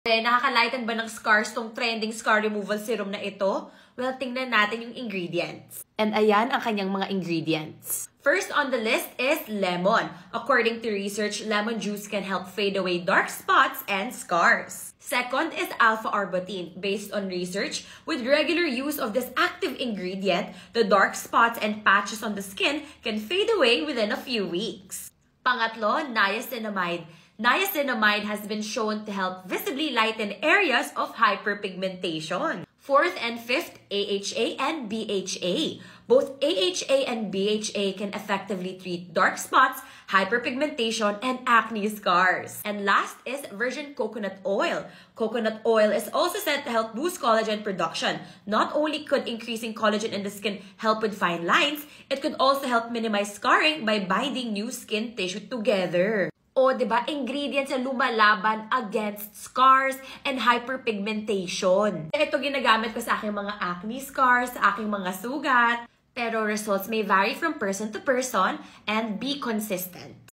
Nakaka-lighten ba ng scars tong trending scar removal serum na ito? Well, tingnan natin yung ingredients. And ayan ang kanyang mga ingredients. First on the list is lemon. According to research, lemon juice can help fade away dark spots and scars. Second is alpha-arbutin. Based on research, with regular use of this active ingredient, the dark spots and patches on the skin can fade away within a few weeks. Pangatlo, niacinamide. Niacinamide has been shown to help visibly lighten areas of hyperpigmentation. Fourth and fifth, AHA and BHA. Both AHA and BHA can effectively treat dark spots, hyperpigmentation, and acne scars. And last is virgin coconut oil. Coconut oil is also said to help boost collagen production. Not only could increasing collagen in the skin help with fine lines, it could also help minimize scarring by binding new skin tissue together. O, diba, ingredients na lumalaban against scars and hyperpigmentation. Ito ginagamit ko sa aking mga acne scars, sa aking mga sugat. Pero results may vary from person to person and be consistent.